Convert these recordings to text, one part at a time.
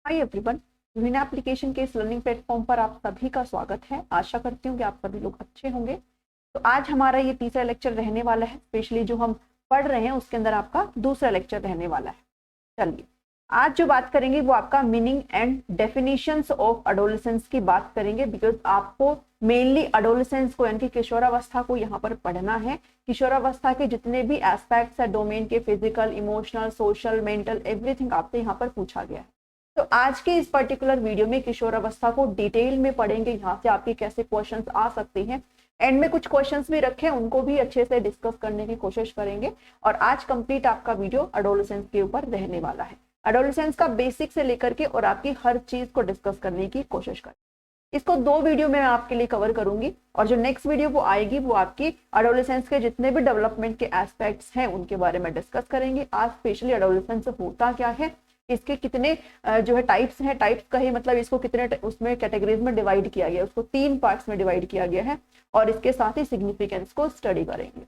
Hi everyone, विभिन्न application के इस लर्निंग प्लेटफॉर्म पर आप सभी का स्वागत है। आशा करती हूँ कि आप सभी लोग अच्छे होंगे। तो आज हमारा ये तीसरा लेक्चर रहने वाला है। स्पेशली जो हम पढ़ रहे हैं उसके अंदर आपका दूसरा लेक्चर रहने वाला है। चलिए, आज जो बात करेंगे वो आपका meaning and definitions of adolescence की बात करेंगे। बिकॉज आपको मेनली एडोलेसेंस को यानी कि किशोरावस्था को यहाँ पर पढ़ना है। किशोरावस्था के जितने भी एस्पेक्ट्स है डोमेन के, physical, emotional, social, mental, everything आपसे यहाँ पर पूछा गया है। तो आज के इस पर्टिकुलर वीडियो में किशोर अवस्था को डिटेल में पढ़ेंगे। यहाँ से आपके कैसे क्वेश्चंस आ सकते हैं, एंड में कुछ क्वेश्चंस भी रखे, उनको भी अच्छे से डिस्कस करने की कोशिश करेंगे। और आज कंप्लीट आपका वीडियो एडोलेसेंस के ऊपर रहने वाला है। एडोलेसेंस का बेसिक से लेकर के और आपकी हर चीज को डिस्कस करने की कोशिश करें। इसको 2 वीडियो में आपके लिए कवर करूंगी, और जो नेक्स्ट वीडियो वो आएगी वो आपकी एडोलेसेंस के जितने भी डेवलपमेंट के एस्पेक्ट्स हैं उनके बारे में डिस्कस करेंगे। आज स्पेशली एडोलेसेंस होता क्या है, इसके कितने जो है टाइप्स हैं, टाइप्स का ही मतलब इसको कितने उसमें कैटेगरीज में डिवाइड किया गया है, उसको 3 पार्ट्स में डिवाइड किया गया है, और इसके साथ ही सिग्निफिकेंस को स्टडी करेंगे।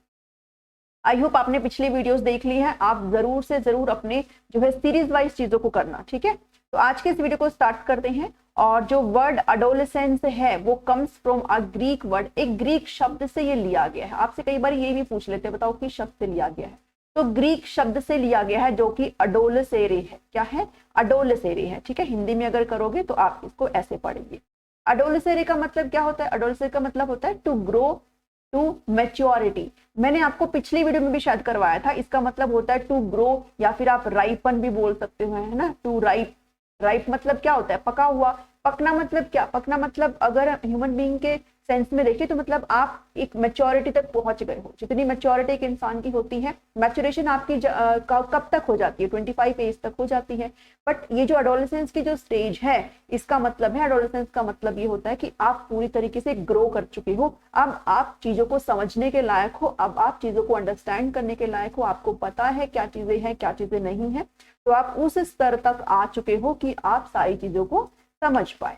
आई होप आपने पिछली वीडियोस देख ली हैं। आप जरूर से जरूर अपने जो है सीरीज वाइज चीजों को करना, ठीक है। तो आज के इस वीडियो को स्टार्ट करते हैं। और जो वर्ड एडोलेसेंस है वो comes from a Greek word, एक ग्रीक शब्द से ये लिया गया है। आपसे कई बार ये भी पूछ लेते हैं, बताओ किस शब्द से लिया गया है। तो ग्रीक शब्द से लिया गया है जो कि अडोलसेरे है। क्या है? अडोलसेरे है, ठीक है। हिंदी में अगर करोगे तो आप इसको ऐसे पढ़ेंगे। अडोलसेरे का मतलब क्या होता है? अडोलसेरे का मतलब होता है टू ग्रो टू मैच्योरिटी। मैंने आपको पिछली वीडियो में भी शायद करवाया था। इसका मतलब होता है टू ग्रो, या फिर आप राइपन भी बोल सकते हो, है ना। टू राइप, राइप मतलब क्या होता है? पका हुआ। पकना मतलब क्या? पकना मतलब अगर ह्यूमन बीइंग के सेंस में देखिए तो मतलब आप एक मैच्योरिटी तक पहुंच गए हो। जितनी मैच्योरिटी एक इंसान की होती है, मैच्योरेशन आपकी कब तक हो जाती है? 25 एज तक हो जाती है। बट ये जो एडोलेसेंस की जो स्टेज है, इसका मतलब है, एडोलेसेंस का मतलब ये होता है कि आप पूरी तरीके से ग्रो कर चुके हो। अब आप चीजों को समझने के लायक हो, अब आप चीजों को अंडरस्टैंड करने के लायक हो। आपको पता है क्या चीजें हैं, क्या चीजें नहीं है। तो आप उस स्तर तक आ चुके हो कि आप सारी चीजों को समझ पाए।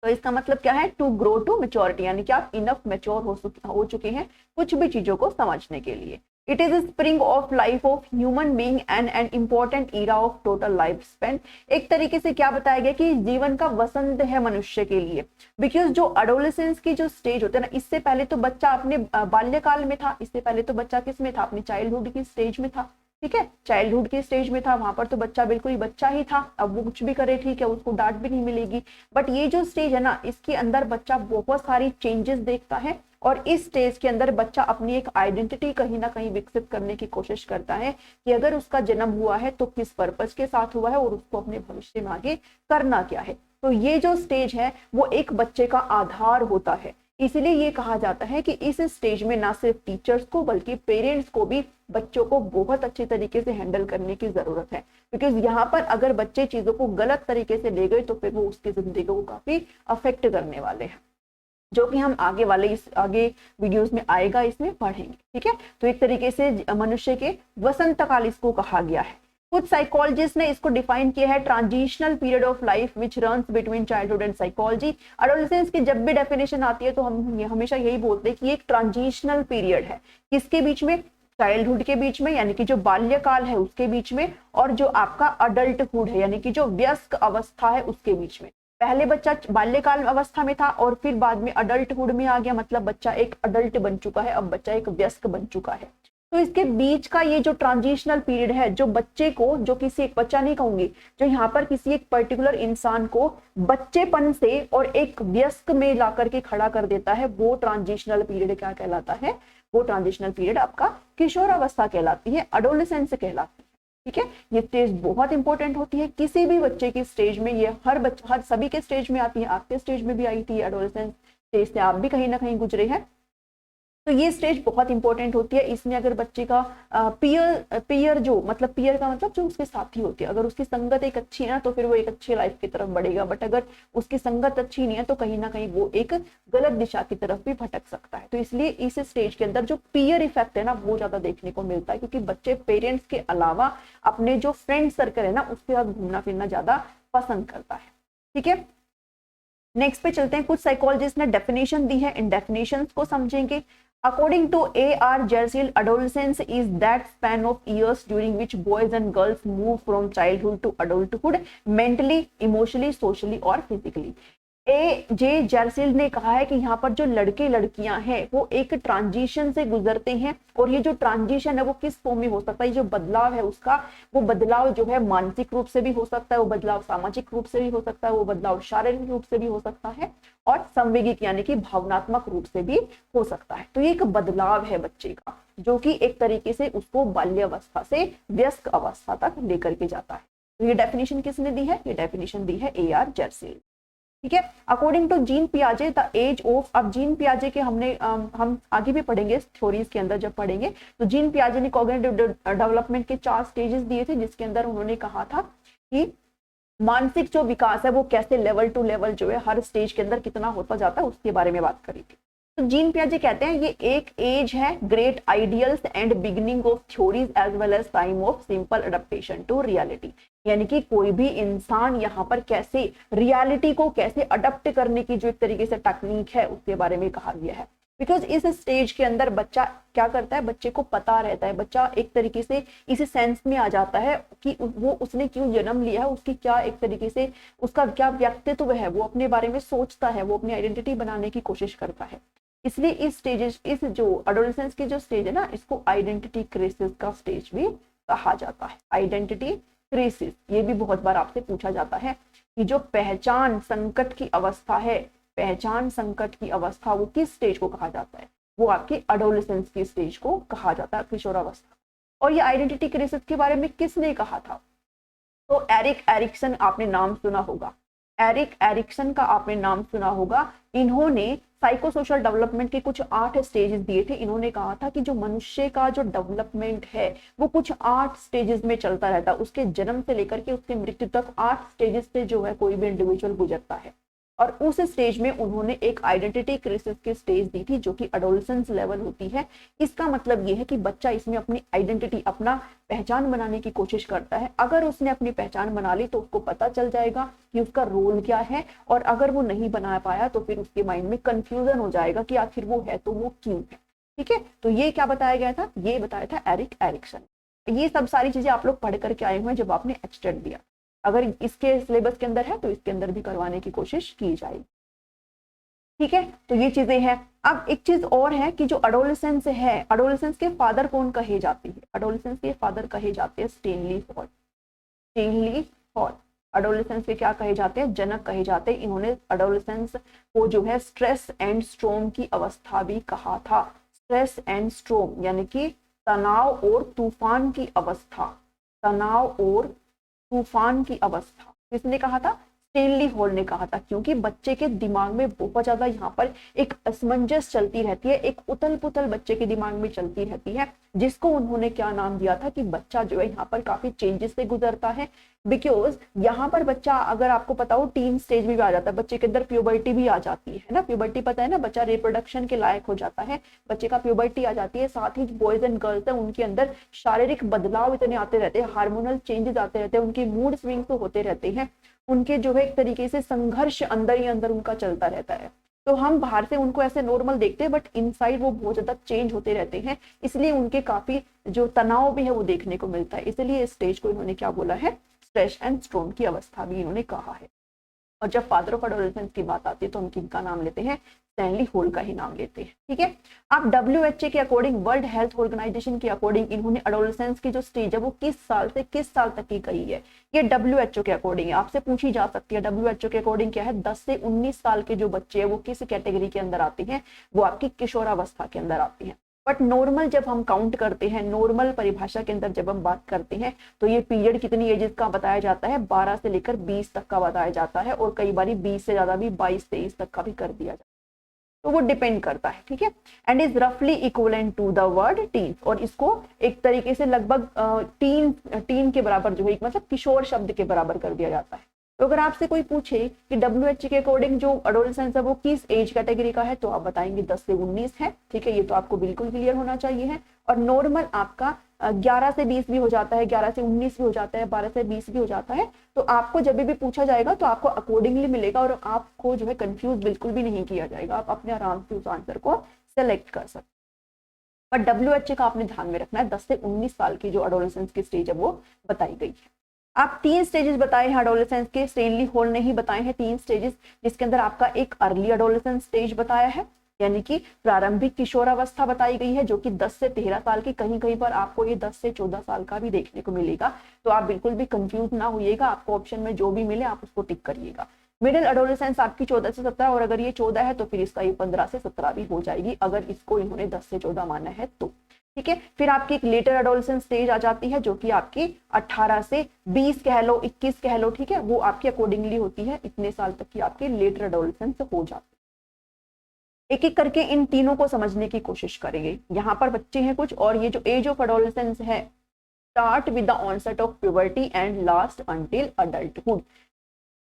तो इसका मतलब क्या है? टू ग्रो टू मेच्योरिटी, यानी कि आप इनफ मेच्योर हो चुके हैं कुछ भी चीजों को समझने के लिए। It is spring of life of human being and an important era of total life span. एक तरीके से क्या बताया गया कि जीवन का वसंत है मनुष्य के लिए। बिकॉज जो एडोलेसेंस की जो स्टेज होता है ना, इससे पहले तो बच्चा अपने बाल्यकाल में था। इससे पहले तो बच्चा किस में था? अपने चाइल्डहुड की स्टेज में था, ठीक है। चाइल्डहुड की स्टेज में था, वहां पर तो बच्चा बिल्कुल ही बच्चा ही था। अब वो कुछ भी करे, ठीक है, उसको डांट भी नहीं मिलेगी। बट ये जो स्टेज है ना, इसके अंदर बच्चा बहुत सारी चेंजेस देखता है, और इस स्टेज के अंदर बच्चा अपनी एक आइडेंटिटी कहीं ना कहीं विकसित करने की कोशिश करता है कि अगर उसका जन्म हुआ है तो किस पर्पज के साथ हुआ है, और उसको अपने भविष्य में आगे करना क्या है। तो ये जो स्टेज है वो एक बच्चे का आधार होता है। इसलिए ये कहा जाता है कि इस स्टेज में ना सिर्फ टीचर्स को बल्कि पेरेंट्स को भी बच्चों को बहुत अच्छी तरीके से हैंडल करने की जरूरत है। बिकॉज यहाँ पर अगर बच्चे चीजों को गलत तरीके से ले गए तो फिर वो उसकी जिंदगी को काफी अफेक्ट करने वाले हैं, जो कि हम आगे वीडियोस में आएगा, इसमें पढ़ेंगे, ठीक है। तो एक तरीके से मनुष्य के वसंत काल इसको कहा गया है। कुछ साइकोलॉजिस्ट ने इसको डिफाइन किया है transitional period of life which runs between childhood and psychology. Adolescence की जब भी डेफिनेशन आती है तो हम हमेशा यही बोलते हैं कि एक ट्रांजिशनल पीरियड है। किसके बीच में? चाइल्डहुड के बीच में, यानी कि जो बाल्यकाल है उसके बीच में, और जो आपका अडल्टहुड है यानी कि जो वयस्क अवस्था है उसके बीच में। पहले बच्चा बाल्यकाल अवस्था में था और फिर बाद में अडल्टहुड में आ गया, मतलब बच्चा एक अडल्ट बन चुका है, अब बच्चा एक वयस्क बन चुका है। तो इसके बीच का ये जो ट्रांजिशनल पीरियड है, जो बच्चे को, जो किसी एक बच्चा नहीं कहूंगी, जो यहाँ पर किसी एक पर्टिकुलर इंसान को बच्चेपन से और एक वयस्क में ला करके खड़ा कर देता है, वो ट्रांजिशनल पीरियड क्या कहलाता है? वो ट्रांजिशनल पीरियड आपका किशोरावस्था कहलाती है, एडोलेसेंस कहलाती है, ठीक है। ये स्टेज बहुत इंपॉर्टेंट होती है किसी भी बच्चे की स्टेज में। ये हर सभी के स्टेज में आती है, आपके स्टेज में भी आई थी, एडोलेसेंस स्टेज से आप भी कहीं ना कहीं गुजरे हैं। तो ये स्टेज बहुत इंपॉर्टेंट होती है। इसमें अगर बच्चे का पीयर जो मतलब पीयर का मतलब जो उसके साथी होते हैं, अगर उसकी संगत एक अच्छी है ना तो फिर वो एक अच्छी लाइफ की तरफ बढ़ेगा। बट अगर उसकी संगत अच्छी नहीं है तो कहीं ना कहीं वो एक गलत दिशा की तरफ भी भटक सकता है। तो इसलिए इस स्टेज के अंदर जो पीयर इफेक्ट है ना वो ज्यादा देखने को मिलता है, क्योंकि बच्चे पेरेंट्स के अलावा अपने जो फ्रेंड सर्कल है ना उसके साथ घूमना फिरना ज्यादा पसंद करता है, ठीक है। नेक्स्ट पे चलते हैं। कुछ साइकोलॉजिस्ट ने डेफिनेशन दी है, इन डेफिनेशंस को समझेंगे। According to A.R. Jersild, adolescence is that span of years during which boys and girls move from childhood to adulthood mentally, emotionally, socially और physically. ए जे जर्सिल ने कहा है कि यहाँ पर जो लड़के लड़कियां हैं वो एक ट्रांजिशन से गुजरते हैं, और ये जो ट्रांजिशन है वो किस फॉर्म में हो सकता है, ये जो बदलाव है उसका, वो बदलाव जो है मानसिक रूप से भी हो सकता है, वो बदलाव सामाजिक रूप से भी हो सकता है, वो बदलाव शारीरिक रूप से भी हो सकता है, और संवेगिक यानी कि भावनात्मक रूप से भी हो सकता है। तो ये एक बदलाव है बच्चे का, जो कि एक तरीके से उसको बाल्यावस्था से वयस्क अवस्था तक लेकर के जाता है। तो ये डेफिनेशन किसने दी है, ये डेफिनेशन दी है A.R. जर्सिल। ठीक है। अकॉर्डिंग टू जीन पियाजे द एज ऑफ, अब जीन पियाजे के हम आगे भी पढ़ेंगे थ्योरीज के अंदर जब पढ़ेंगे, तो जीन पियाजे ने कॉग्निटिव डेवलपमेंट के 4 स्टेजेस दिए थे, जिसके अंदर उन्होंने कहा था कि मानसिक जो विकास है वो कैसे लेवल टू लेवल जो है हर स्टेज के अंदर कितना होता जाता है उसके बारे में बात करी थी। तो जीन पियाजे कहते हैं ये एक एज है great ideals and beginning of theories as well as time of simple adaptation to reality, यानी कि कोई भी इंसान यहाँ पर कैसे रियलिटी को कैसे अडप्ट करने की जो एक तरीके से टेक्निक है उसके बारे में कहा गया है। बिकॉज इस स्टेज के अंदर बच्चा क्या करता है, बच्चे को पता रहता है, बच्चा एक तरीके से इस सेंस में आ जाता है कि वो उसने क्यों जन्म लिया है, उसकी क्या एक तरीके से उसका क्या व्यक्तित्व है, वो अपने बारे में सोचता है, वो अपनी आइडेंटिटी बनाने की कोशिश करता है। इसलिए इस स्टेजेस, इस जो एडोलेसेंस की जो स्टेज है ना, इसको आइडेंटिटी क्राइसिस का स्टेज भी कहा जाता है। आइडेंटिटी क्राइसिस, ये भी बहुत बार आपसे पूछा जाता है कि जो पहचान संकट की अवस्था है, पहचान संकट की अवस्था वो किस स्टेज को कहा जाता है, वो आपकी एडोलेसेंस की स्टेज को कहा जाता है, किशोरावस्था। और ये आइडेंटिटी क्राइसिस के बारे में किसने कहा था, तो एरिक एरिक्सन आपने नाम सुना होगा, एरिक एरिक्सन का आपने नाम सुना होगा। इन्होंने साइकोसोशल डेवलपमेंट के कुछ 8 स्टेजेस दिए थे। इन्होंने कहा था कि जो मनुष्य का जो डेवलपमेंट है वो कुछ 8 स्टेजेस में चलता रहता है, उसके जन्म से लेकर के उसके मृत्यु तक 8 स्टेजेस से जो है कोई भी इंडिविजुअल गुजरता है। और उस स्टेज में उन्होंने एक आइडेंटिटी क्राइसिस की स्टेज दी थी जो कि एडोलेसेंस लेवल होती है। इसका मतलब ये है कि बच्चा इसमें अपनी आइडेंटिटी, अपना पहचान बनाने की कोशिश करता है। अगर उसने अपनी पहचान बना ली तो उसको पता चल जाएगा कि उसका रोल क्या है, और अगर वो नहीं बना पाया तो फिर उसके माइंड में कंफ्यूजन हो जाएगा कि आखिर वो है तो वो क्यों है। ठीक है, तो ये क्या बताया गया था, ये बताया था एरिक एरिक्सन। ये सब सारी चीजें आप लोग पढ़ करके आए हुए हैं जब आपने एचटेट दिया। अगर इसके सिलेबस के अंदर है तो इसके अंदर भी करवाने की कोशिश की जाएगी। ठीक है, तो ये चीजें हैं। अब एक चीज और है कि जो एडोलेसेंस है, एडोलेसेंस के फादर कौन कहे जाते हैं, एडोलेसेंस के फादर कहे जाते हैं Stanley Ford. Stanley Ford adolescence के क्या कहे जाते हैं, जनक कहे जाते हैं। इन्होंने एडोलेसेंस को जो है स्ट्रेस एंड स्ट्रोम की अवस्था भी कहा था। स्ट्रेस एंड स्ट्रोम यानी कि तनाव और तूफान की अवस्था, तनाव और तूफान की अवस्था किसने कहा था, स्टेनली हॉल ने कहा था। क्योंकि बच्चे के दिमाग में बहुत ज्यादा यहाँ पर एक असमंजस चलती रहती है, एक उथल पुथल बच्चे के दिमाग में चलती रहती है, जिसको उन्होंने क्या नाम दिया था कि बच्चा जो है यहाँ पर काफी चेंजेस से गुजरता है। बिकॉज यहाँ पर बच्चा, अगर आपको पता हो, टीन स्टेज में भी आ जाता है, बच्चे के अंदर प्यूबर्टी भी आ जाती है ना। प्यूबर्टी पता है ना, बच्चा रिप्रोडक्शन के लायक हो जाता है, बच्चे का प्यूबर्टी आ जाती है। साथ ही बॉयज एंड गर्ल्स है उनके अंदर शारीरिक बदलाव इतने आते रहते हैं, हार्मोनल चेंजेस आते रहते हैं, उनके मूड स्विंग तो होते रहते हैं, उनके जो है एक तरीके से संघर्ष अंदर ही अंदर उनका चलता रहता है। तो हम बाहर से उनको ऐसे नॉर्मल देखते हैं, बट इनसाइड वो बहुत ज्यादा चेंज होते रहते हैं, इसलिए उनके काफी जो तनाव भी है वो देखने को मिलता है। इसलिए इस स्टेज को इन्होंने क्या बोला है, स्ट्रेस एंड स्ट्रोम की अवस्था भी इन्होंने कहा है। और जब फादर ऑफ एडोलेसेंस की बात आती है तो हम किनका नाम लेते हैं, स्टैनली हॉल का ही नाम लेते हैं। ठीक है, अब WHO के अकॉर्डिंग, वर्ल्ड हेल्थ ऑर्गेनाइजेशन के अकॉर्डिंग, इन्होंने एडोलेसेंस की जो स्टेज है वो किस साल से किस साल तक की कही है, ये WHO के अकॉर्डिंग है। आपसे पूछी जा सकती है WHO के अकॉर्डिंग क्या है, 10 से 19 साल के जो बच्चे हैं वो किस कैटेगरी के अंदर आते हैं, वो आपकी किशोरावस्था के अंदर आते हैं। बट नॉर्मल जब हम काउंट करते हैं, नॉर्मल परिभाषा के अंदर जब हम बात करते हैं, तो ये पीरियड कितनी एजेस का बताया जाता है, 12 से लेकर 20 तक का बताया जाता है, और कई बार 20 से ज्यादा भी 22-23 तक का भी कर दिया जाता है। तो वो डिपेंड करता है। ठीक है, एंड इज रफली equivalent to the word teen, और इसको एक तरीके से लगभग टीन के बराबर जो है, मतलब किशोर शब्द के बराबर कर दिया जाता है। तो अगर आपसे कोई पूछे कि WHO के अकॉर्डिंग जो एडोलेसेंस है वो किस एज कैटेगरी का है, तो आप बताएंगे 10 से 19 है। ठीक है, ये तो आपको बिल्कुल क्लियर होना चाहिए है। और नॉर्मल आपका 11 से 20 भी हो जाता है, 11 से 19 भी हो जाता है, 12 से 20 भी हो जाता है। तो आपको जब भी पूछा जाएगा तो आपको अकॉर्डिंगली मिलेगा, और आपको जो है कंफ्यूज बिल्कुल भी नहीं किया जाएगा। आप अपने आराम से उस आंसर को सेलेक्ट कर सकते। बट WHO का आपने ध्यान में रखना है 10 से 19 साल की जो एडोलेसेंस की स्टेज है वो बताई गई है। आप 3 स्टेजेस बताए हैं एडोलेसेंस के, स्टेनली हॉल ने ही बताए हैं 3 स्टेजेस, जिसके अंदर आपका एक अर्ली एडोलेसेंस स्टेज बताया है, यानी कि प्रारंभिक किशोरावस्था बताई गई है, जो कि 10 से 13 साल की, कहीं कहीं पर आपको ये 10 से 14 साल का भी देखने को मिलेगा। तो आप बिल्कुल भी कंफ्यूज ना होइएगा, आपको ऑप्शन में जो भी मिले आप उसको टिक करिएगा। मिडिल एडोलेसेंस आपकी 14 से 17, और अगर ये 14 है तो फिर इसका ये 15 से 17 भी हो जाएगी, अगर इसको इन्होंने 10 से 14 माना है तो। ठीक है, फिर आपकी एक लेटर एडोलेसेंस स्टेज आ जाती है, जो कि आपकी 18 से 20 कह लो, 21 कह लो, ठीक है, वो आपकी अकॉर्डिंगली होती है, इतने साल तक की आपकी लेटर एडोलेसेंस हो जाती है। एक एक करके इन तीनों को समझने की कोशिश करेंगे। यहाँ पर बच्चे हैं कुछ, और ये जो एज ऑफ एडोलेसेंस है, start with the onset of puberty and last until adulthood.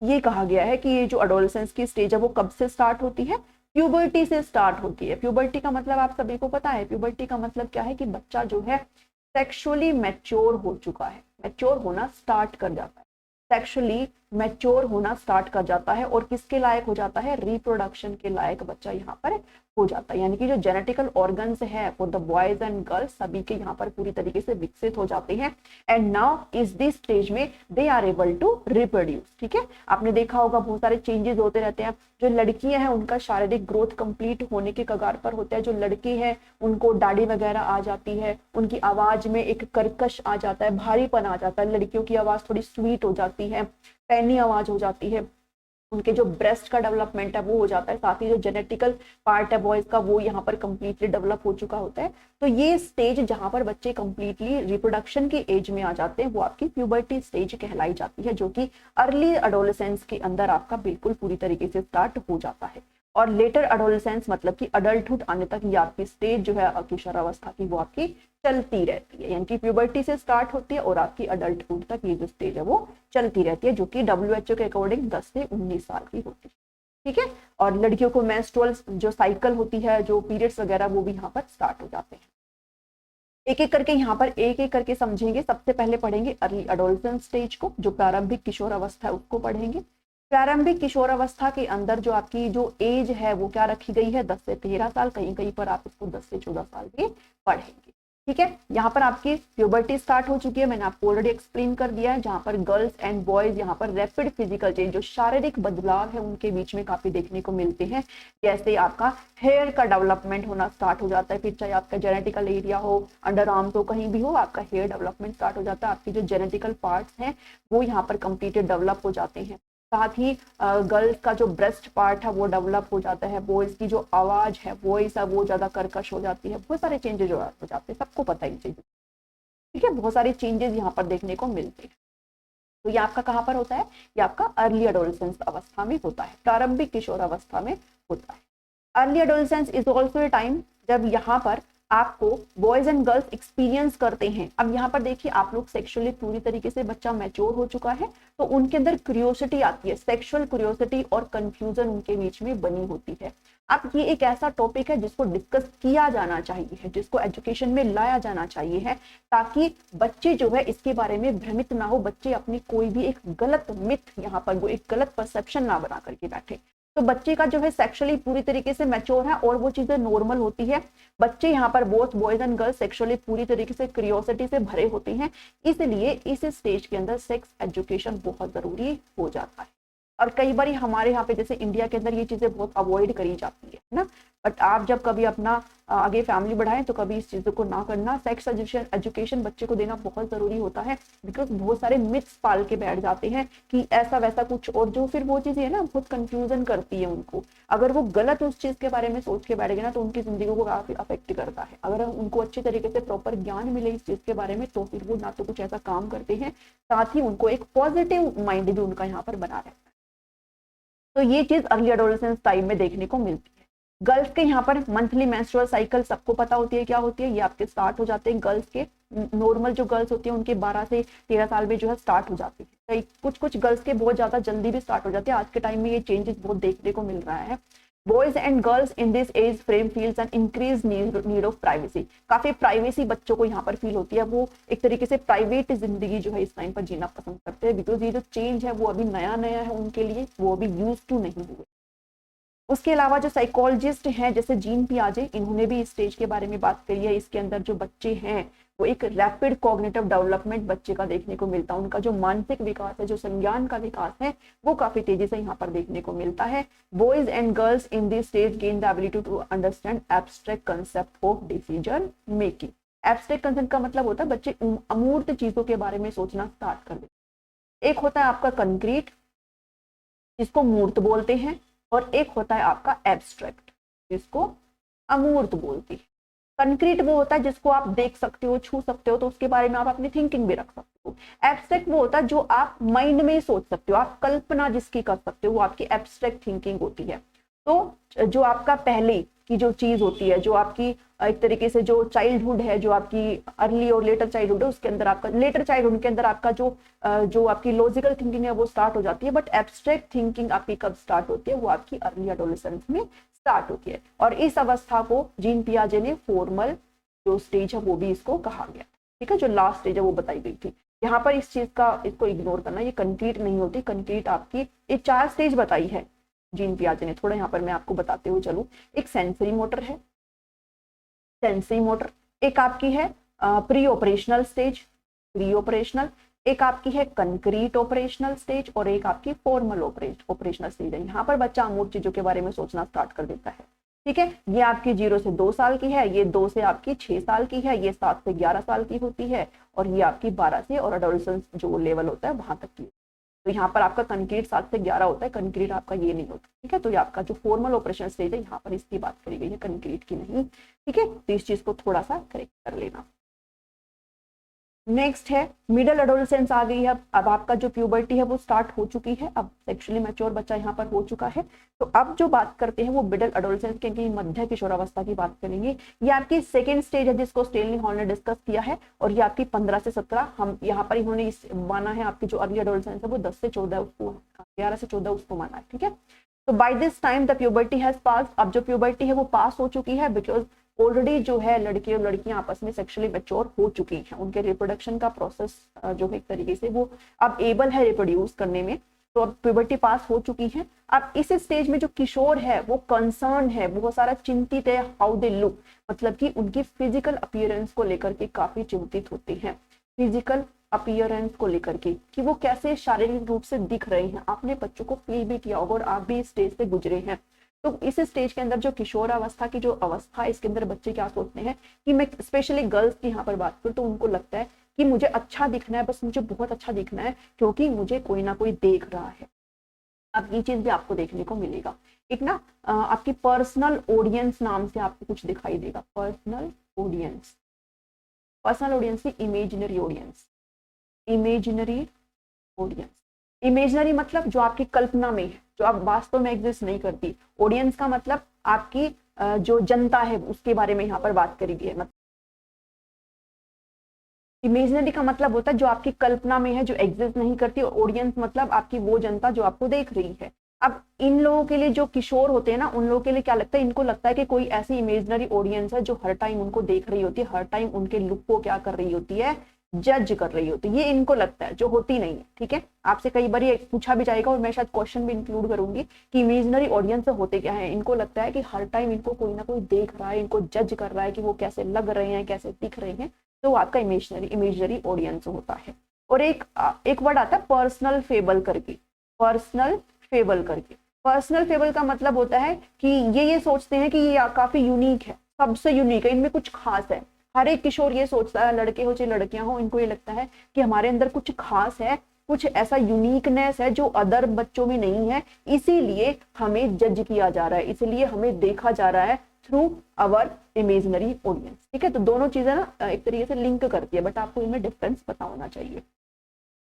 ये कहा गया है कि ये जो एडोलेसेंस की स्टेज है वो कब से स्टार्ट होती है, प्यूबर्टी से स्टार्ट होती है। प्यूबर्टी का मतलब आप सभी को पता है, प्यूबर्टी का मतलब क्या है कि बच्चा जो है सेक्सुअली मैच्योर हो चुका है, मैच्योर होना स्टार्ट कर जाता है, सेक्सुअली मैच्योर होना स्टार्ट कर जाता है, और किसके लायक हो जाता है, रिप्रोडक्शन के लायक बच्चा यहाँ पर हो जाता है। यानी कि जो जेनेटिकल ऑर्गन्स है for the boys and girls सभी के यहाँ पर पूरी तरीके से विकसित हो जाते हैं, एंड नाउ इस दिस स्टेज में they are able to reproduce. ठीक है, आपने देखा होगा बहुत सारे चेंजेस होते रहते हैं। जो लड़कियां हैं उनका शारीरिक ग्रोथ कंप्लीट होने के कगार पर होता है, जो लड़के हैं उनको दाढ़ी वगैरह आ जाती है, उनकी आवाज में एक कर्कश आ जाता है, भारीपन आ जाता है, लड़कियों की आवाज थोड़ी स्वीट हो जाती है, पैनी आवाज हो जाती है, उनके जो ब्रेस्ट का डेवलपमेंट है वो हो जाता है, साथ ही जो जेनेटिकल पार्ट है बॉयज का वो यहाँ पर कंप्लीटली डेवलप हो चुका होता है। तो ये स्टेज जहां पर बच्चे कंप्लीटली रिप्रोडक्शन की एज में आ जाते हैं वो आपकी प्यूबर्टी स्टेज कहलाई जाती है, जो कि अर्ली एडोलेसेंस के अंदर आपका बिल्कुल पूरी तरीके से स्टार्ट हो जाता है। और लेटर एडोलेसेंस मतलब कि अडल्टहुड आने तक ये आपकी स्टेज जो है किशोरावस्था की वो आपकी चलती रहती है, यानी कि प्यूबर्टी से स्टार्ट होती है और आपकी अडल्टहुड तक ये जो स्टेज है वो चलती रहती है, जो कि WHO के अकॉर्डिंग 10 से 19 साल की होती है। ठीक है, और लड़कियों को मेंस्ट्रुअल जो साइकिल होती है, जो पीरियड्स वगैरह वो भी यहाँ पर स्टार्ट हो जाते हैं। एक एक करके यहाँ पर एक एक करके समझेंगे। सबसे पहले पढ़ेंगे अर्ली एडोलेसेंस स्टेज को, जो प्रारंभिक किशोर अवस्था है उसको पढ़ेंगे। प्रारंभिक किशोर अवस्था के अंदर जो आपकी जो एज है वो क्या रखी गई है, 10 से 13 साल, कहीं कहीं पर आप इसको 10 से 14 साल भी पढ़ेंगे। ठीक है, यहाँ पर आपकी प्यूबर्टी स्टार्ट हो चुकी है, मैंने आपको ऑलरेडी एक्सप्लेन कर दिया है, जहाँ पर गर्ल्स एंड बॉयज यहाँ पर रैपिड फिजिकल चेंज, जो शारीरिक बदलाव है उनके बीच में काफी देखने को मिलते हैं। जैसे आपका हेयर का डेवलपमेंट होना स्टार्ट हो जाता है, फिर चाहे आपका जेनेटिकल एरिया हो, अंडर आर्म तो कहीं भी हो, आपका हेयर डेवलपमेंट स्टार्ट हो जाता है, आपकी जो जेनेटिकल पार्ट्स हैं वो यहाँ पर कंप्लीटेड डेवलप हो जाते हैं। साथ ही गर्ल्स का जो ब्रेस्ट पार्ट है वो डेवलप हो जाता है, बॉयज की जो आवाज है वॉइस है वो ज्यादा कर्कश हो जाती है, बहुत सारे चेंजेस हो जाते हैं, सबको पता ही चीजें। ठीक है, बहुत सारे चेंजेस यहाँ पर देखने को मिलते हैं। तो ये आपका कहाँ पर होता है, ये आपका अर्ली एडोलेसेंस अवस्था में होता है, प्रारंभिक किशोर अवस्था में होता है। Early adolescence is also a time जब यहाँ पर आपको बॉयज एंड गर्ल्स एक्सपीरियंस करते हैं। अब यहाँ पर देखिए आप लोग सेक्सुअली पूरी तरीके से बच्चा मैच्योर हो चुका है, तो उनके अंदर क्यूरियोसिटी आती है, सेक्सुअल क्यूरियोसिटी और कंफ्यूजन उनके बीच में बनी होती है। अब ये एक ऐसा टॉपिक है जिसको डिस्कस किया जाना चाहिए, जिसको एजुकेशन में लाया जाना चाहिए है, ताकि बच्चे जो है इसके बारे में भ्रमित ना हो, बच्चे अपनी कोई भी एक गलत मिथ यहाँ पर वो एक गलत परसेप्शन ना बना करके बैठे। तो बच्चे का जो है सेक्सुअली पूरी तरीके से मैच्योर है और वो चीजें नॉर्मल होती है। बच्चे यहाँ पर both boys and girls sexually पूरी तरीके से क्यूरियोसिटी से भरे होते हैं, इसलिए इस स्टेज के अंदर सेक्स एजुकेशन बहुत जरूरी हो जाता है। और कई बार हमारे यहाँ पे जैसे इंडिया के अंदर ये चीजें बहुत अवॉइड करी जाती है ना, बट आप जब कभी अपना आगे फैमिली बढ़ाएं तो कभी इस चीजों को ना करना। सेक्स एजुकेशन बच्चे को देना बहुत जरूरी होता है, बिकॉज बहुत सारे मिथ्स पाल के बैठ जाते हैं कि ऐसा वैसा कुछ, और जो फिर वो चीजें है ना बहुत कंफ्यूजन करती है उनको। अगर वो गलत उस चीज के बारे में सोच के बैठ गए ना तो उनकी जिंदगी को काफी अफेक्ट करता है। अगर उनको अच्छे तरीके से प्रॉपर ज्ञान मिले इस चीज के बारे में तो फिर वो ना तो कुछ ऐसा काम करते हैं, साथ ही उनको एक पॉजिटिव माइंड भी उनका यहाँ पर बना रहता है। तो ये चीज अर्ली एडोलेसेंस टाइम में देखने को मिलती है। गर्ल्स के यहाँ पर मंथली मेंस्ट्रुअल साइकिल सबको पता होती है क्या होती है, ये आपके स्टार्ट हो जाते हैं। गर्ल्स के नॉर्मल जो गर्ल्स होती है उनके 12 से 13 साल में जो है स्टार्ट हो जाती है। कुछ गर्ल्स के बहुत ज्यादा जल्दी भी स्टार्ट हो जाते हैं। आज के टाइम में ये चेंजेस बहुत देखने को मिल रहा है। Boys and girls in this age frame feels an increase need of privacy. काफी प्राइवेसी बच्चों को यहाँ पर फील होती है, वो एक तरीके से प्राइवेट जिंदगी जो है इस टाइम पर जीना पसंद करते हैं, बिकॉज ये जो चेंज है वो अभी नया नया है उनके लिए, वो अभी यूज टू नहीं हुए। उसके अलावा जो साइकोलॉजिस्ट हैं जैसे जीन पियाजे, इन्होंने भी इस स्टेज के बारे में बात करी है। इसके अंदर जो बच्चे हैं वो एक रैपिड कॉग्निटिव डेवलपमेंट बच्चे का देखने को मिलता है। उनका जो मानसिक विकास है, जो संज्ञान का विकास है, वो काफी तेजी से यहाँ पर देखने को मिलता है। Boys and girls in this stage gain the ability to understand abstract concept of decision making. Abstract concept का मतलब होता है बच्चे अमूर्त चीजों के बारे में सोचना स्टार्ट कर देते। एक होता है आपका कंक्रीट, जिसको मूर्त बोलते हैं, और एक होता है आपका एब्स्ट्रैक्ट, जिसको अमूर्त बोलती है। कंक्रीट वो होता है जिसको आप देख सकते हो, छू सकते हो, तो उसके बारे में आप अपनी थिंकिंग भी रख सकते हो। एब्स्ट्रैक्ट वो होता है जो आप माइंड में सोच सकते हो, आप कल्पना जिसकी कर सकते हो, वो आपकी एब्स्ट्रैक्ट थिंकिंग होती है। तो जो आपका पहले की जो चीज होती है, जो आपकी एक तरीके से जो चाइल्डहुड है, जो आपकी अर्ली और लेटर चाइल्डहुड है, उसके अंदर आपका लेटर चाइल्डहुड के अंदर आपका जो आपकी लॉजिकल थिंकिंग है वो स्टार्ट हो जाती है। बट एब्स्ट्रैक्ट थिंकिंग आपकी कब स्टार्ट होती है? वो आपकी अर्ली एडोलेसेंस में स्टार्ट होती है। और इस अवस्था को जीन पियाजे ने फॉर्मल जो स्टेज है वो भी इसको कहा गया। ठीक है, जो लास्ट स्टेज है वो बताई गई थी। यहाँ पर इस चीज का इसको इग्नोर करना, ये कंक्रीट नहीं होती। कंक्रीट आपकी ये 4 स्टेज बताई है जीन पियाजे ने। थोड़ा यहाँ पर मैं आपको बताते हुए चलूं। एक सेंसरी मोटर है, सेंसरी मोटर। एक आपकी है pre operational stage, pre operational. एक आपकी है कंक्रीट ऑपरेशनल स्टेज, और एक आपकी फॉर्मल ऑपरेशनल स्टेज है। यहाँ पर बच्चा अमूर्त चीजों के बारे में सोचना स्टार्ट कर देता है। ठीक है, ये आपकी 0 से 2 साल की है, ये 2 से आपकी 6 साल की है, ये 7 से 11 साल की होती है, और ये आपकी 12 से और एडोलेसेंस जो लेवल होता है वहां तक की। तो यहाँ पर आपका कंक्रीट 7 से 11 होता है, कंक्रीट आपका ये नहीं होता। ठीक है, तो ये आपका जो फॉर्मल ऑपरेशन स्टेज है यहाँ पर इसकी बात करी गई है, कंक्रीट की नहीं। ठीक है, तो इस चीज को थोड़ा सा करेक्ट कर लेना। नेक्स्ट है मिडिल एडोलेसेंस आ गई है। अब आपका जो प्यूबर्टी है वो स्टार्ट हो चुकी है, अब सेक्सुअली मैच्योर बच्चा यहाँ पर हो चुका है। तो अब जो बात करते हैं वो मिडिल एडोलेसेंस के मध्य किशोरावस्था की बात करेंगे। ये आपकी सेकेंड स्टेज है जिसको स्टेनली हॉल ने डिस्कस किया है, और ये आपकी 15 से 17, हम यहाँ पर इन्होंने माना है आपकी जो अर्ली एडोलेसेंस है वो 10 से 14 उसको 11 से 14 उसको माना है। ठीक है, तो by this time the puberty has pass. अब जो प्यूबर्टी है वो पास हो चुकी है, बिकॉज ऑलरेडी जो है लड़के और लड़कियां आपस में सेक्सुअली मैच्योर हो चुकी हैं। उनके रिप्रोडक्शन का प्रोसेस जो है एक तरीके से वो अब एबल है रिप्रोड्यूस करने में, तो अब प्यूबर्टी पास हो चुकी है। अब इस स्टेज में जो किशोर है वो कंसर्न है, बहुत सारा चिंतित है हाउ दे लुक, मतलब कि उनकी फिजिकल अपीयरेंस को लेकर के काफी चिंतित होते हैं। फिजिकल अपीयरेंस को लेकर के कि वो कैसे शारीरिक रूप से दिख रहे हैं। आपने बच्चों को फील भी किया होगा और आप भी इस स्टेज से गुजरे हैं। तो इस स्टेज के अंदर जो किशोर अवस्था की जो अवस्था है, इसके अंदर बच्चे क्या सोचते हैं कि मैं स्पेशली गर्ल्स की यहाँ पर बात करूँ तो उनको लगता है कि मुझे अच्छा दिखना है, बस मुझे बहुत अच्छा दिखना है, क्योंकि मुझे कोई ना कोई देख रहा है। अब ये चीज भी आपको देखने को मिलेगा। एक ना आपकी पर्सनल ऑडियंस नाम से आपको कुछ दिखाई देगा। पर्सनल ऑडियंस, पर्सनल ऑडियंस की imaginary audience, imaginary audience. Imaginary मतलब जो आपकी कल्पना में है, जो आप वास्तव में एग्जिस्ट नहीं करती। ऑडियंस का मतलब आपकी जो जनता है उसके बारे में यहाँ पर बात करी गई है। मतलब इमेजिनरी का मतलब होता है जो आपकी कल्पना में है, जो एग्जिस्ट नहीं करती। और ऑडियंस मतलब आपकी वो जनता जो आपको देख रही है। अब इन लोगों के लिए जो किशोर होते हैं ना, उन लोगों के लिए क्या लगता है, इनको लगता है कि कोई ऐसी इमेजिनरी ऑडियंस है जो हर टाइम उनको देख रही होती है, हर टाइम उनके लुक को क्या कर रही होती है, जज कर रही होती है। ये इनको लगता है, जो होती नहीं है। ठीक है, आपसे कई बार पूछा भी जाएगा और मैं शायद क्वेश्चन भी इंक्लूड करूंगी कि इमेजिनरी ऑडियंस होते क्या है। इनको लगता है कि हर टाइम इनको कोई ना कोई देख रहा है, इनको जज कर रहा है कि वो कैसे लग रहे हैं, कैसे दिख रहे हैं। तो आपका इमेजिनरी ऑडियंस होता है। और एक वर्ड आता है पर्सनल फेबल करके। पर्सनल फेबल करके, पर्सनल फेबल का मतलब होता है कि ये सोचते हैं कि ये काफी यूनिक है, सबसे यूनिक है, इनमें कुछ खास है। हर एक किशोर ये सोचता है, लड़के हो चाहे लड़कियां हो, इनको ये लगता है कि हमारे अंदर कुछ खास है, कुछ ऐसा यूनिकनेस है जो अदर बच्चों में नहीं है, इसीलिए हमें जज किया जा रहा है, इसलिए हमें देखा जा रहा है थ्रू अवर इमेजिनरी ऑडियंस। ठीक है, तो दोनों चीजें ना एक तरीके से लिंक करती है, बट आपको इनमें डिफरेंस पता होना चाहिए।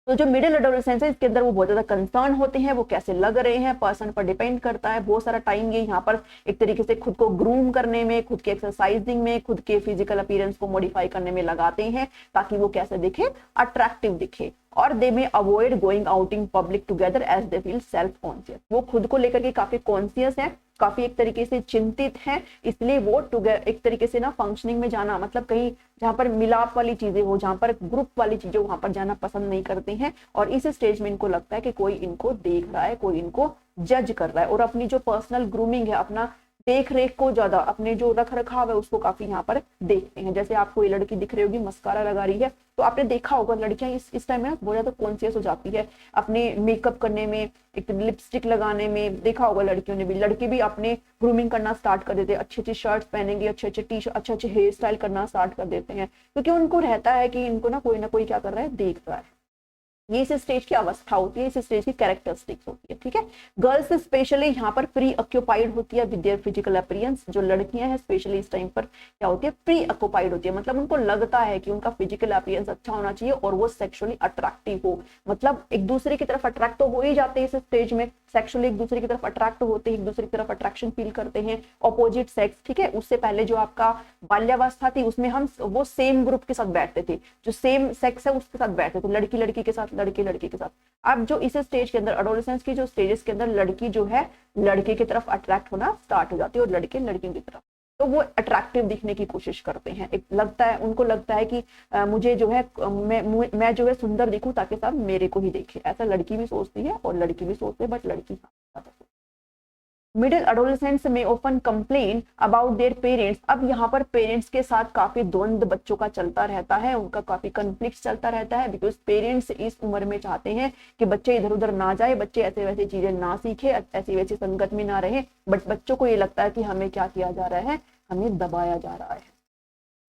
तो जो मिडिल एडोलेसेंस है इसके अंदर वो बहुत ज्यादा कंसर्न होते हैं, वो कैसे लग रहे हैं पर्सन पर डिपेंड करता है। बहुत सारा टाइम ये यहाँ पर एक तरीके से खुद को ग्रूम करने में, खुद के एक्सरसाइजिंग में, खुद के फिजिकल अपीयरेंस को मॉडिफाई करने में लगाते हैं, ताकि वो कैसे दिखे, अट्रैक्टिव दिखे। और they may avoid going out in public together as they feel self conscious. वो खुद को लेकर के काफी कॉन्शियस है, काफी एक तरीके से चिंतित है, इसलिए वो एक तरीके से ना फंक्शनिंग में जाना, मतलब कहीं जहां पर मिलाप वाली चीजें हो, जहां पर ग्रुप वाली चीजें, वहां पर जाना पसंद नहीं करते हैं। और इस स्टेज में इनको लगता है कि कोई इनको देख रहा है, कोई इनको जज कर रहा है और अपनी जो पर्सनल ग्रूमिंग है, अपना देख रेख को ज्यादा, अपने जो रख रखाव है उसको काफी यहाँ पर देखते हैं। जैसे आपको ये लड़की दिख रही होगी मस्कारा लगा रही है, तो आपने देखा होगा लड़कियां इस टाइम में ना बहुत ज्यादा कॉन्शियस हो जाती है अपने मेकअप करने में, एक लिपस्टिक लगाने में। देखा होगा लड़कियों ने भी, लड़के भी अपने ग्रूमिंग करना स्टार्ट कर देते हैं, अच्छी अच्छी शर्ट्स पहनेंगे, अच्छे अच्छे टी शर्ट, अच्छे अच्छे हेयर स्टाइल करना स्टार्ट कर देते हैं, क्योंकि उनको रहता है कि इनको ना कोई क्या कर रहा है, देख रहा है। ये इस स्टेज की अवस्था होती है, इस स्टेज की कैरेक्टरिस्टिक्स होती है, ठीक है। गर्ल्स स्पेशली यहाँ पर प्री ऑक्यूपाइड होती है विद देयर फिजिकल अपीयरेंस। जो लड़कियां हैं स्पेशली इस टाइम पर क्या होती है, प्री ऑक्यूपाइड होती है, मतलब उनको लगता है कि उनका फिजिकल अपीयरेंस अच्छा होना चाहिए और वो सेक्सुअली अट्रैक्टिव हो। मतलब एक दूसरे की तरफ अट्रैक्ट तो हो ही जाते हैं इस स्टेज में, सेक्सुअली एक दूसरे की तरफ अट्रैक्ट होते हैं, एक दूसरे की तरफ अट्रैक्शन फील करते हैं, ऑपोजिट सेक्स, ठीक है। उससे पहले जो आपका बाल्यावस्था थी उसमें हम वो सेम ग्रुप के साथ बैठते थे, जो सेम सेक्स है उसके साथ बैठते थे, लड़की लड़की के साथ, लड़के लड़के के साथ। अब जो इस स्टेज के अंदर, एडोलेसेंस की जो स्टेजेस के अंदर, लड़की जो है लड़के की तरफ अट्रैक्ट होना स्टार्ट हो जाती है और लड़के लड़कियों की तरफ, तो वो अट्रैक्टिव दिखने की कोशिश करते हैं। एक लगता है, उनको लगता है कि मुझे जो है मैं जो है सुंदर दिखूं ताकि सब मेरे को ही देखे, ऐसा लड़की भी सोचती है और लड़की भी सोचते हैं, बट लड़की मिडिल एडोलेसेंट्स में open complain about their parents. अब यहाँ पर पेरेंट्स के साथ काफी द्वंद्व बच्चों का चलता रहता है, उनका काफी कन्फ्लिक्ट चलता रहता है, बिकॉज पेरेंट्स इस उम्र में चाहते हैं कि बच्चे इधर उधर ना जाए, बच्चे ऐसे वैसे चीजें ना सीखे, ऐसी वैसी संगत में ना रहे, बट बच्चों को ये लगता है कि हमें क्या किया जा रहा है, हमें दबाया जा रहा है।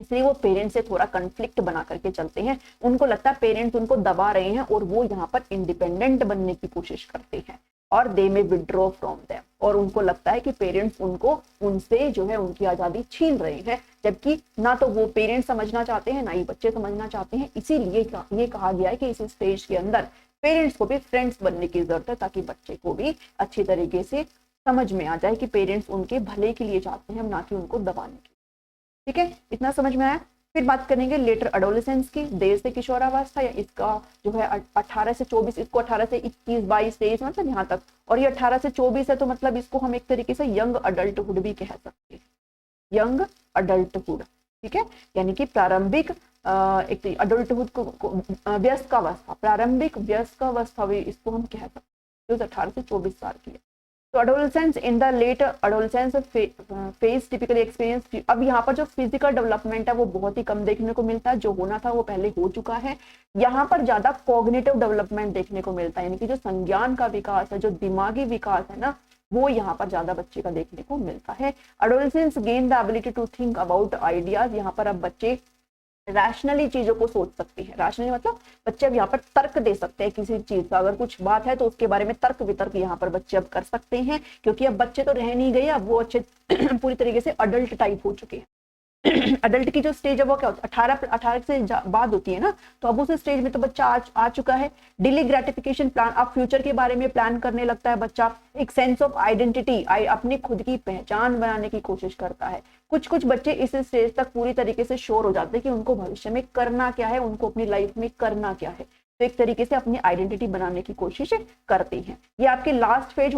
इसलिए वो पेरेंट्स से थोड़ा कन्फ्लिक्ट बना करके चलते हैं, उनको लगता है पेरेंट्स उनको दबा रहे हैं और वो यहाँ पर इंडिपेंडेंट बनने की कोशिश करते हैं और दे में विड्रॉ फ्रॉम देम, और उनको लगता है कि पेरेंट्स उनको उनसे जो है उनकी आजादी छीन रहे हैं, जबकि ना तो वो पेरेंट्स समझना चाहते हैं ना ही बच्चे समझना चाहते हैं। इसीलिए ये कहा गया है कि इस स्टेज के अंदर पेरेंट्स को भी फ्रेंड्स बनने की जरूरत है, ताकि बच्चे को भी अच्छी तरीके से समझ में आ जाए कि पेरेंट्स उनके भले के लिए चाहते हैं, ना कि उनको दबाने के। ठीक है, इतना समझ में आया। फिर बात करेंगे लेटर एडोलेसेंस की, देर से किशोरावस्था, या इसका जो है 18 से 24, इसको 18 से 21, 22, 23 मतलब यहाँ तक, और ये 18 से 24 है तो मतलब इसको हम एक तरीके से यंग अडल्टहुड भी कह सकते हैं, यंग अडल्टहुड, ठीक है। यानी कि प्रारंभिक एक अडल्टहुड को व्यस्क अवस्था, प्रारंभिक व्यस्क अवस्था भी इसको हम कह सकते हैं, जो 18 से 24 साल की है। तो adolescence in the late adolescence phase typically experience. अब यहाँ पर जो फिजिकल डेवलपमेंट है वो बहुत ही कम देखने को मिलता है, जो होना था वो पहले हो चुका है। यहाँ पर ज्यादा कॉग्निटिव डेवलपमेंट देखने को मिलता है, यानी कि जो संज्ञान का विकास है, जो दिमागी विकास है ना, वो यहाँ पर ज्यादा बच्चे का देखने को मिलता है। Adolescence gain the ability to think about ideas. यहाँ पर अब बच्चे रैशनली चीजों को सोच सकते हैं, रैशनली मतलब बच्चे अब यहाँ पर तर्क दे सकते हैं किसी चीज का, अगर कुछ बात है तो उसके बारे में तर्क वितर्क यहाँ पर बच्चे अब कर सकते हैं, क्योंकि अब बच्चे तो रह नहीं गए, अब वो अच्छे पूरी तरीके से अडल्ट टाइप हो चुके हैं। अडल्ट की जो स्टेज है वो क्या होता है, 18 से बाद होती है ना, तो अब उस स्टेज में तो बच्चा आ चुका है। डिले ग्रेटिफिकेशन प्लान, अब फ्यूचर के बारे में प्लान करने लगता है बच्चा। एक सेंस ऑफ आइडेंटिटी, अपनी खुद की पहचान बनाने की कोशिश करता है। कुछ बच्चे इस स्टेज तक पूरी तरीके से श्योर हो जाते हैं कि उनको भविष्य में करना क्या है, उनको अपनी लाइफ में करना क्या है, तो एक तरीके से अपनी आइडेंटिटी बनाने की कोशिश करते हैं। ये आपके लास्ट फेज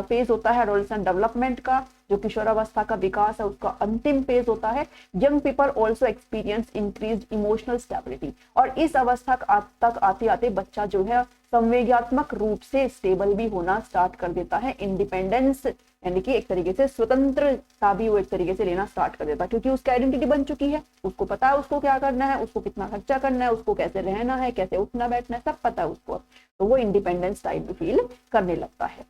फेज होता है एडोलेसेंट डेवलपमेंट का, जो किशोरावस्था का विकास है उसका अंतिम फेज होता है। Young people also experience increase emotional stability, और इस अवस्था तक आते आते बच्चा जो है संवेगात्मक रूप से स्टेबल भी होना स्टार्ट कर देता है। इंडिपेंडेंस यानी कि एक तरीके से स्वतंत्रता भी वो एक तरीके से लेना स्टार्ट कर देता है, क्योंकि उसकी आइडेंटिटी बन चुकी है, उसको पता है उसको क्या करना है, उसको कितना खर्चा करना है, उसको कैसे रहना है, कैसे उठना बैठना है, सब पता है उसको, तो वो इंडिपेंडेंस टाइप भी फील करने लगता है।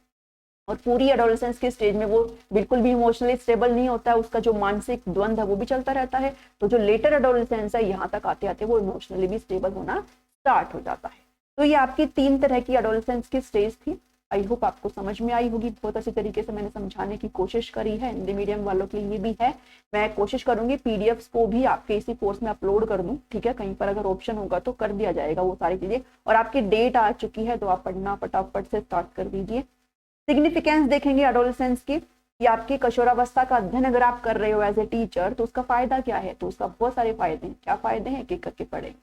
और पूरी एडोलेसेंस के स्टेज में वो बिल्कुल भी इमोशनली स्टेबल नहीं होता है, उसका जो मानसिक द्वंद है वो भी चलता रहता है। तो जो लेटर एडोलेसेंस है यहाँ तक आते आते वो इमोशनली भी स्टेबल होना स्टार्ट हो जाता है। तो ये आपकी 3 तरह की एडोलेसेंस की स्टेज थी। आई होप आपको समझ में आई होगी, बहुत अच्छी तरीके से मैंने समझाने की कोशिश करी है, हिंदी मीडियम वालों के लिए भी है। मैं कोशिश करूंगी पीडीएफ्स को भी आपके इसी कोर्स में अपलोड कर दूं, ठीक है, कहीं पर अगर ऑप्शन होगा तो कर दिया जाएगा वो सारी चीजें। और आपकी डेट आ चुकी है तो आप पढ़ना फटाफट से स्टार्ट कर दीजिए। सिग्निफिकेंस देखेंगे एडोलेसेंस की, या आपकी किशोरावस्था का अध्ययन अगर आप कर रहे हो एज ए टीचर तो उसका फायदा क्या है, तो उसका बहुत सारे फायदे हैं। क्या फायदे हैं एक करके पढ़ेंगे।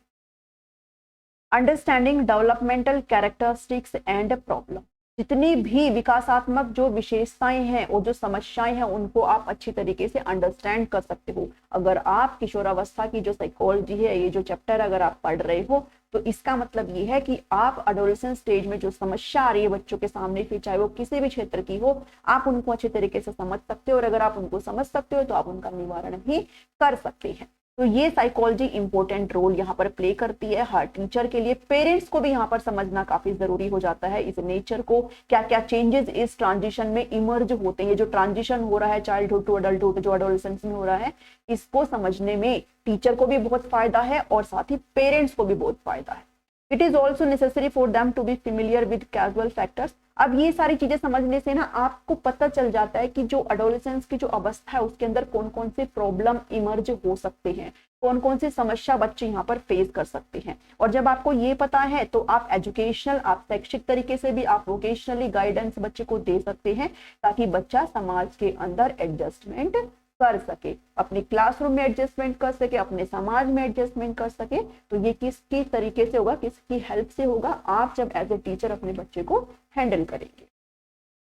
Understanding developmental characteristics and problem, जितनी भी विकासात्मक जो विशेषताएं हैं और जो समस्याएं हैं उनको आप अच्छी तरीके से अंडरस्टैंड कर सकते हो। अगर आप किशोरावस्था की जो साइकोलॉजी है, ये जो चैप्टर अगर आप पढ़ रहे हो तो इसका मतलब ये है कि आप एडोलेसेंस स्टेज में जो समस्या आ रही है बच्चों के सामने, फिर चाहे वो किसी भी क्षेत्र की हो, आप उनको अच्छे तरीके से समझ सकते हो, और अगर आप उनको समझ सकते हो तो आप उनका निवारण भी कर सकते हैं। तो ये साइकोलॉजी इंपॉर्टेंट रोल यहाँ पर प्ले करती है हर टीचर के लिए। पेरेंट्स को भी यहाँ पर समझना काफी जरूरी हो जाता है इस नेचर को, क्या क्या चेंजेस इस ट्रांजिशन में इमर्ज होते हैं, जो ट्रांजिशन हो रहा है चाइल्डहुड टू अडल्टहुड, जो एडोलेसेंस में हो रहा है, इसको समझने में टीचर को भी बहुत फायदा है और साथ ही पेरेंट्स को भी बहुत फायदा है। It is also necessary for them to be familiar with casual factors. अब ये सारी चीजें समझने से ना आपको पता चल जाता है कि जो एडोलेसेंस की जो अवस्था है उसके अंदर कौन कौन से प्रॉब्लम इमर्ज हो सकते हैं, कौन कौन सी समस्या बच्चे यहाँ पर फेस कर सकते हैं। और जब आपको ये पता है तो आप एजुकेशनल, आप शैक्षिक तरीके से भी आप वोकेशनली गाइडेंस बच्चे को दे सकते हैं, ताकि बच्चा समाज के अंदर एडजस्टमेंट कर सके, अपने क्लासरूम में एडजस्टमेंट कर सके, अपने समाज में एडजस्टमेंट कर सके। तो ये किसकी तरीके से होगा, किसकी हेल्प से होगा, आप जब एज ए टीचर अपने बच्चे को हैंडल करेंगे।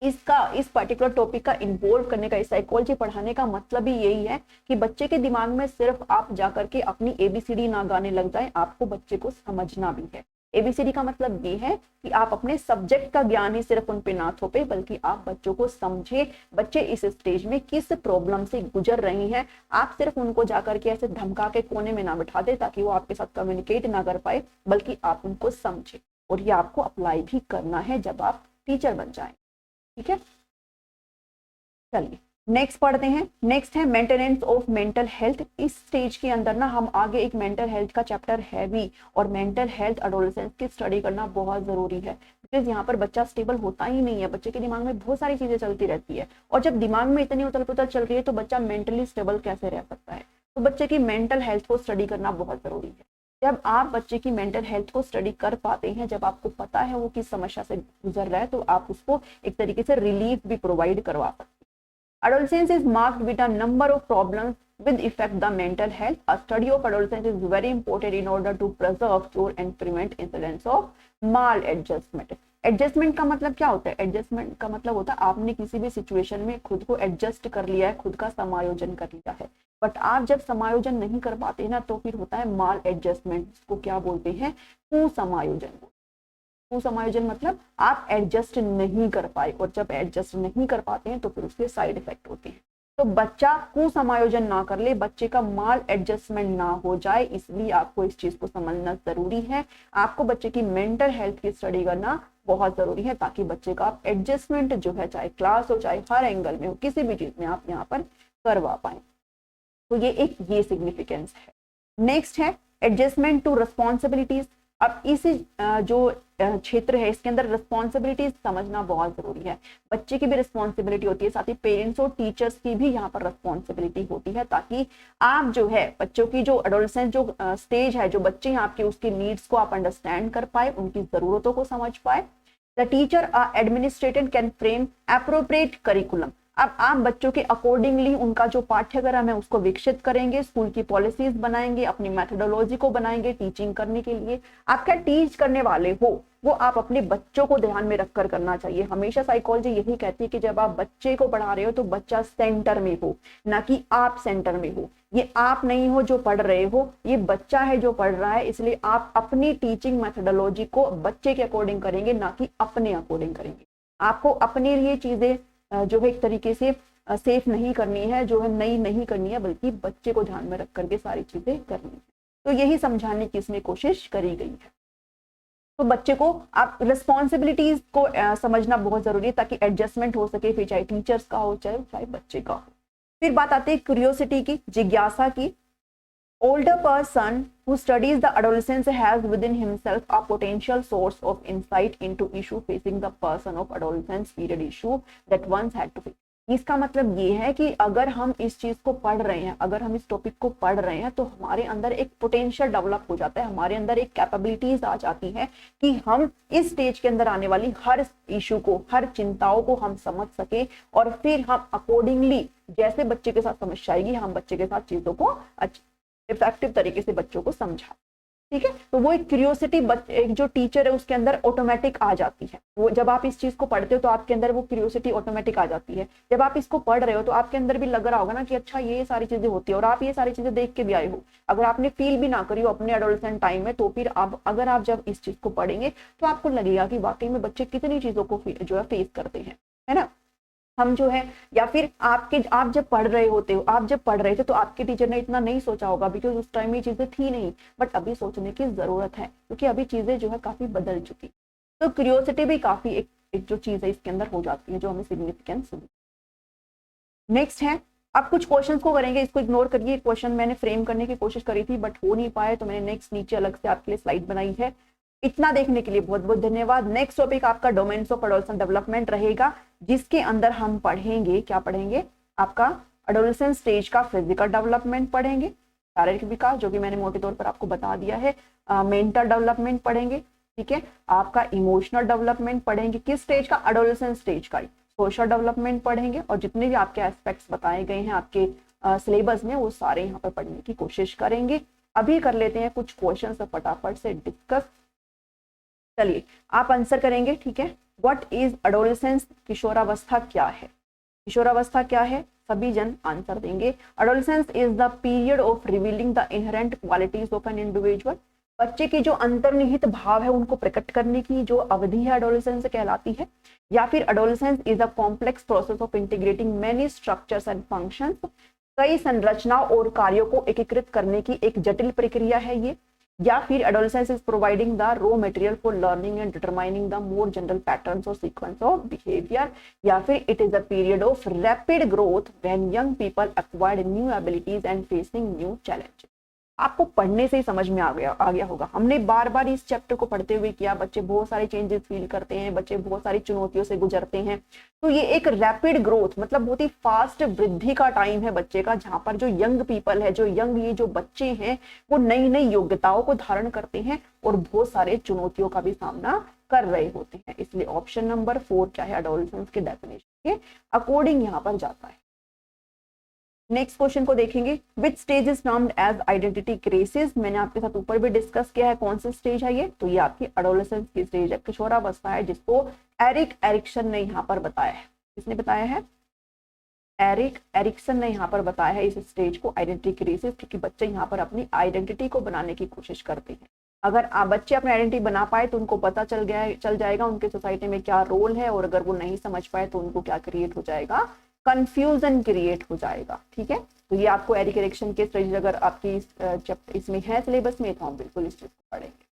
इस पर्टिकुलर टॉपिक का इन्वॉल्व करने का, इस साइकोलॉजी पढ़ाने का मतलब ही यही है कि बच्चे के दिमाग में सिर्फ आप जाकर के अपनी एबीसीडी ना गाने लग जाए, आपको बच्चे को समझना भी है। एबीसीडी का मतलब ये है कि आप अपने सब्जेक्ट का ज्ञान ही सिर्फ उन पे ना थोपे, बल्कि आप बच्चों को समझे, बच्चे इस स्टेज में किस प्रॉब्लम से गुजर रही हैं। आप सिर्फ उनको जाकर के ऐसे धमका के कोने में ना बिठा दे ताकि वो आपके साथ कम्युनिकेट ना कर पाए, बल्कि आप उनको समझे, और ये आपको अप्लाई भी करना है जब आप टीचर बन जाए। ठीक है, चलिए नेक्स्ट पढ़ते हैं। नेक्स्ट है मेंटेनेंस ऑफ मेंटल हेल्थ। इस स्टेज के अंदर ना हम आगे एक मेंटल हेल्थ का चैप्टर है भी, और मेंटल हेल्थ एडोलेसेंस की स्टडी करना बहुत जरूरी है, बिकॉज यहाँ पर बच्चा स्टेबल होता ही नहीं है, बच्चे के दिमाग में बहुत सारी चीजें चलती रहती है, और जब दिमाग में इतनी उथल पुथल चल रही है तो बच्चा मेंटली स्टेबल कैसे रह सकता है। तो बच्चे की मेंटल हेल्थ को स्टडी करना बहुत जरूरी है। जब आप बच्चे की मेंटल हेल्थ को स्टडी कर पाते हैं, जब आपको पता है वो किस समस्या से गुजर रहा है, तो आप उसको एक तरीके से रिलीफ भी प्रोवाइड करवा सकते हैं। Adolescence is marked with a number of problems which affect the mental health. A study of adolescence is very important in order to preserve, cure and prevent incidents of maladjustment. Adjustment का मतलब क्या होता है? Adjustment का मतलब होता है आपने किसी भी सिचुएशन में खुद को एडजस्ट कर लिया है, खुद का समायोजन कर लिया है, बट आप जब समायोजन नहीं कर पाते ना तो फिर होता है माल एडजस्टमेंट, जिसको क्या बोलते हैं, कुसमायोजन। कुसमायोजन मतलब आप एडजस्ट नहीं कर पाए, और जब एडजस्ट नहीं कर पाते हैं तो फिर उसके साइड इफेक्ट होते हैं। तो बच्चा कुसमायोजन ना कर ले, बच्चे का माल एडजस्टमेंट ना हो जाए, इसलिए आपको इस चीज को समझना जरूरी है। आपको बच्चे की मेंटल हेल्थ की स्टडी करना बहुत जरूरी है, ताकि बच्चे का आप एडजस्टमेंट जो है, चाहे क्लास हो चाहे हर एंगल में हो, किसी भी चीज में आप यहाँ पर करवा पाए। तो ये सिग्निफिकेंस है। नेक्स्ट है एडजस्टमेंट टू रिस्पॉन्सिबिलिटीज। अब इस जो क्षेत्र है इसके अंदर रिस्पॉन्सिबिलिटीज समझना बहुत जरूरी है। बच्चे की भी रिस्पॉन्सिबिलिटी होती है, साथ ही पेरेंट्स और टीचर्स की भी यहाँ पर रिस्पॉन्सिबिलिटी होती है, ताकि आप जो है बच्चों की जो एडोलेसेंस जो स्टेज है, जो बच्चे हैं आपके, उसकी नीड्स को आप अंडरस्टैंड कर पाए, उनकी जरूरतों को समझ पाए। The teacher administrator can frame appropriate curriculum. अब आप बच्चों के अकॉर्डिंगली उनका जो पाठ्यक्रम है उसको विकसित करेंगे, स्कूल की पॉलिसीज बनाएंगे, अपनी मेथोडोलॉजी को बनाएंगे टीचिंग करने के लिए। आप क्या टीच करने वाले हो वो आप अपने बच्चों को ध्यान में रखकर करना चाहिए। हमेशा साइकोलॉजी यही कहती है कि जब आप बच्चे को पढ़ा रहे हो तो बच्चा सेंटर में हो, ना कि आप सेंटर में हो। ये आप नहीं हो जो पढ़ रहे हो, ये बच्चा है जो पढ़ रहा है, इसलिए आप अपनी टीचिंग मेथोडोलॉजी को बच्चे के अकॉर्डिंग करेंगे, ना कि अपने अकॉर्डिंग करेंगे। आपको अपने लिए चीजें जो है एक तरीके से सेफ नहीं करनी है, जो है नई नहीं करनी है, बल्कि बच्चे को ध्यान में रख करके सारी चीजें करनी है। तो यही समझाने की इसमें कोशिश करी गई है। तो बच्चे को आप रिस्पॉन्सिबिलिटीज को समझना बहुत जरूरी है, ताकि एडजस्टमेंट हो सके, फिर चाहे टीचर्स का हो चाहे बच्चे का हो। फिर बात आती है क्यूरियोसिटी की, जिज्ञासा की। Older person who studies the adolescence has within himself a potential source of insight into issue facing the person of adolescence period issue that once had to face. इसका मतलब ये है कि अगर हम इस चीज को पढ़ रहे हैं, अगर हम इस टॉपिक को पढ़ रहे हैं, तो हमारे अंदर एक पोटेंशियल डेवलप हो जाता है, हमारे अंदर एक कैपेबिलिटीज आ जाती है कि हम इस स्टेज के अंदर आने वाली हर इशू को, हर चिंताओं को हम समझ सके, और फिर हम अकॉर्डिंगली जैसे बच्चे के साथ समस्या आएगी, हम बच्चे के साथ चीजों को इफेक्टिव तरीके से बच्चों को समझा। ठीक है। तो वो एक क्यूरियोसिटी एक जो टीचर है उसके अंदर ऑटोमेटिक आ जाती है। वो जब आप इस चीज को पढ़ते हो तो आपके अंदर वो क्यूरियोसिटी ऑटोमेटिक आ जाती है। जब आप इसको पढ़ रहे हो तो आपके अंदर भी लग रहा होगा ना कि अच्छा ये सारी चीजें होती है, और आप ये सारी चीजें देख के भी आए हो। अगर आपने फील भी ना करी हो अपने एडोलसेंट टाइम में, तो फिर आप अगर आप जब इस चीज को पढ़ेंगे तो आपको लगेगा कि वाकई में बच्चे कितनी चीजों को जो है फेस करते हैं, है ना। हम जो है, या फिर आप जब पढ़ रहे होते हो, आप जब पढ़ रहे थे तो आपके टीचर ने इतना नहीं सोचा होगा, बिकॉज उस टाइम ये चीजें थी नहीं। बट अभी सोचने की जरूरत है, क्योंकि अभी चीजें जो है काफी बदल चुकी। तो क्यूरियोसिटी भी काफी एक जो चीज है इसके अंदर हो जाती है, जो हमें सिग्निफिकेंस। नेक्स्ट है, अब कुछ क्वेश्चन को करेंगे, इसको इग्नोर करिए। क्वेश्चन मैंने फ्रेम करने की कोशिश करी थी बट हो नहीं पाए, तो मैंने नेक्स्ट नीचे अलग से आपके लिए स्लाइड बनाई है। इतना देखने के लिए बहुत बहुत धन्यवाद। नेक्स्ट टॉपिक आपका डोमेन्स ऑफ एडोलसेंट डेवलपमेंट रहेगा, जिसके अंदर हम पढ़ेंगे, क्या पढ़ेंगे, आपका एडोलसेंट स्टेज का फिजिकल डेवलपमेंट पढ़ेंगे, शारीरिक विकास जो कि मैंने मोटे तौर पर आपको बता दिया है। मेंटल डेवलपमेंट पढ़ेंगे, ठीक है। आपका इमोशनल डेवलपमेंट पढ़ेंगे, किस स्टेज का, एडोलसेंट स्टेज का। सोशल डेवलपमेंट पढ़ेंगे, और जितने भी आपके एस्पेक्ट्स बताए गए हैं आपके सिलेबस में वो सारे यहाँ पर पढ़ने की कोशिश करेंगे। अभी कर लेते हैं कुछ क्वेश्चन फटाफट से डिस्कस। चलिए आप आंसर करेंगे, ठीक है। व्हाट इज एडोलसेंस, किशोरावस्था क्या है, किशोरावस्था क्या है, सभी जन आंसर देंगे। Adolescence is the period of revealing the inherent qualities of an individual. बच्चे की जो अंतर्निहित भाव है उनको प्रकट करने की जो अवधि है एडोलसेंस कहलाती है। या फिर adolescence is a complex process of integrating many structures and functions. कई संरचनाओं और कार्यों को एकीकृत करने की एक जटिल प्रक्रिया है ये। या फिर adolescence is providing the raw material for learning and determining the more general patterns or sequence of behavior। या फिर it is a period of rapid growth when young people acquired new abilities and facing new challenges। आपको पढ़ने से ही समझ में आ गया होगा। हमने बार बार इस चैप्टर को पढ़ते हुए किया, बच्चे बहुत सारे चेंजेस फील करते हैं, बच्चे बहुत सारी चुनौतियों से गुजरते हैं। तो ये एक रैपिड ग्रोथ, मतलब बहुत ही फास्ट वृद्धि का टाइम है बच्चे का, जहां पर जो यंग पीपल है, जो यंग ये जो बच्चे हैं, वो नई नई योग्यताओं को धारण करते हैं और बहुत सारे चुनौतियों का भी सामना कर रहे होते हैं। इसलिए ऑप्शन नंबर 4 चाहे एडोलसेंस के डेफिनेशन के अकॉर्डिंग यहाँ पर जाता है। नेक्स्ट क्वेश्चन को देखेंगे, which stage is termed as identity crisis. मैंने आपके साथ ऊपर भी डिस्कस किया है कौन सा स्टेज है ये, तो ये आपकी एडोलसेंस की स्टेज है, किशोरावस्था है, जिसको एरिक एरिक्सन ने यहाँ पर बताया है। किसने बताया है, एरिक एरिक्सन ने यहाँ पर बताया है इस स्टेज को आइडेंटिटी क्राइसिस, क्योंकि बच्चे यहाँ पर अपनी आइडेंटिटी को बनाने की कोशिश करते हैं। अगर आप बच्चे अपनी आइडेंटिटी बना पाए तो उनको पता चल जाएगा उनके सोसाइटी में क्या रोल है, और अगर वो नहीं समझ पाए तो उनको क्या क्रिएट हो जाएगा, कंफ्यूजन क्रिएट हो जाएगा। ठीक है, तो ये आपको एरिक एरिक्सन के स्टेज अगर आपकी इसमें है सिलेबस में तो हम बिल्कुल इस चीज को पढ़ेंगे।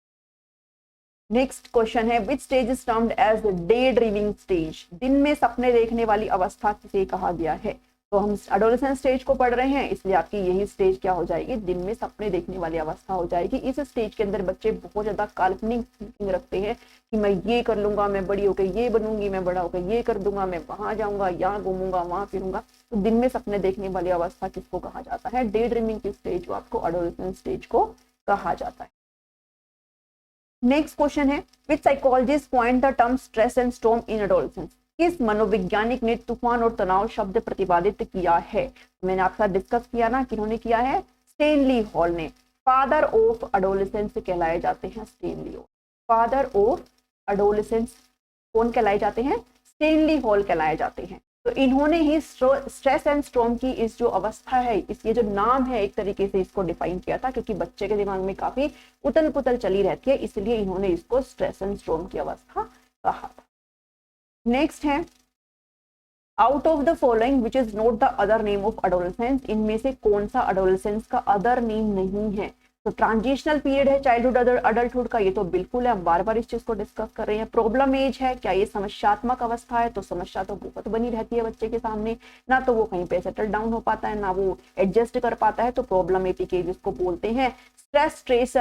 नेक्स्ट क्वेश्चन है, which stage is termed as day dreaming stage. दिन में सपने देखने वाली अवस्था किसे कहा गया है। तो हम एडोलेसेंट स्टेज को पढ़ रहे हैं, इसलिए आपकी यही स्टेज क्या हो जाएगी, दिन में सपने देखने वाली अवस्था हो जाएगी। इस स्टेज के अंदर बच्चे बहुत ज्यादा काल्पनिक थिंकिंग रखते हैं कि मैं ये कर लूंगा, मैं बड़ी होकर ये बनूंगी, मैं बड़ा होकर ये कर दूंगा, मैं वहां जाऊंगा, यहाँ घूमूंगा, वहां फिरूंगा। तो दिन में सपने देखने वाली अवस्था किसको कहा जाता है, डे ड्रीमिंग की स्टेज को आपको एडोलेसेंट स्टेज को कहा जाता है। नेक्स्ट क्वेश्चन है, which psychologist point the term stress and storm in adolescence. किस मनोवैज्ञानिक ने तूफान और तनाव शब्द प्रतिपादित किया है। मैंने आपके साथ डिस्कस किया ना, किन्होंने किया है, स्टेनली हॉल ने। फादर ऑफ एडोलेसेंस कहलाए जाते हैं Stanley hall. Father of adolescence कौन कहलाए जाते हैं, स्टेनली हॉल कहलाए जाते हैं। तो इन्होंने ही स्ट्रेस एंड स्टॉर्म की इस जो अवस्था है, इसके जो नाम है, एक तरीके से इसको डिफाइन किया था, क्योंकि बच्चे के दिमाग में काफी उतल पुतल चली रहती है, इसलिए इन्होंने इसको स्ट्रेस एंड स्टॉर्म की अवस्था कहा था। नेक्स्ट है, out of the following which is not the other name of adolescence. इनमें से कौन सा एडोलेसेंस का अदर नेम नहीं है। तो ट्रांजिशनल पीरियड है चाइल्डहुड अडल्टहुड का, ये तो बिल्कुल है, हम बार बार इस चीज को डिस्कस कर रहे हैं। प्रॉब्लम एज है, क्या ये समस्यात्मक अवस्था है, तो समस्या तो बहुत बनी रहती है बच्चे के सामने, ना तो वो कहीं पे सेटल डाउन हो पाता है, ना वो एडजस्ट कर पाता है, तो प्रॉब्लमेटिक एज इसको बोलते हैं। स्ट्रेस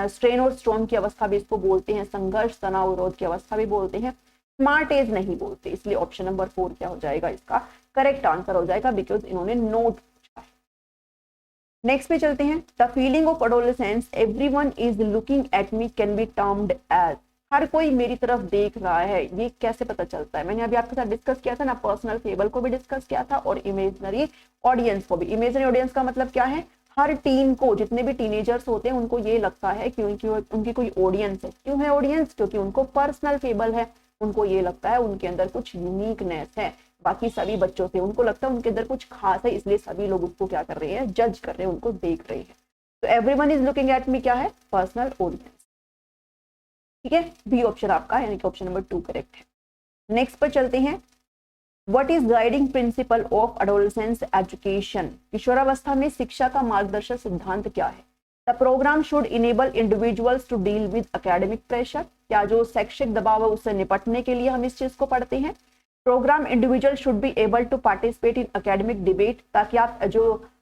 स्ट्रेन और स्टॉर्म की अवस्था भी इसको बोलते हैं, संघर्ष तनाव विरोध की अवस्था भी बोलते हैं। स्मार्ट एज नहीं बोलते, इसलिए ऑप्शन नंबर 4 क्या हो जाएगा, इसका करेक्ट आंसर हो जाएगा, बिकॉज इन्होंने नोट पूछा है। नेक्स्ट पे चलते हैं, the feeling of adolescence everyone is looking at me can be termed as. हर कोई मेरी तरफ देख रहा है, ये कैसे पता चलता है। मैंने अभी आपके साथ डिस्कस किया था ना, पर्सनल फेबल को भी डिस्कस किया था और इमेजिनरी ऑडियंस को भी। इमेजिनरी ऑडियंस का मतलब क्या है, हर टीन को, जितने भी टीनेजर्स होते हैं उनको ये लगता है कि उनकी कोई ऑडियंस है। क्यों है ऑडियंस? क्योंकि उनको पर्सनल फेबल है, उनको ये लगता है उनके अंदर कुछ यूनिकनेस है बाकी सभी बच्चों से, उनको लगता है उनके अंदर कुछ खास है, इसलिए सभी लोग उसको क्या कर रहे हैं, जज कर रहे हैं, उनको देख रहे हैं। तो एवरीवन इज लुकिंग एट मी क्या है, पर्सनल ऑडियंस। ठीक है, बी ऑप्शन आपका यानी कि ऑप्शन नंबर 2 करेक्ट है। नेक्स्ट पर चलते हैं। What is guiding principle of adolescence education? किशोरावस्था में शिक्षा का मार्गदर्शक सिद्धांत क्या है? The program should enable individuals to deal with academic pressure. क्या जो शैक्षिक दबाव है उससे निपटने के लिए हम इस चीज को पढ़ते हैं। Program individual should be able to participate in academic debate, ताकि आप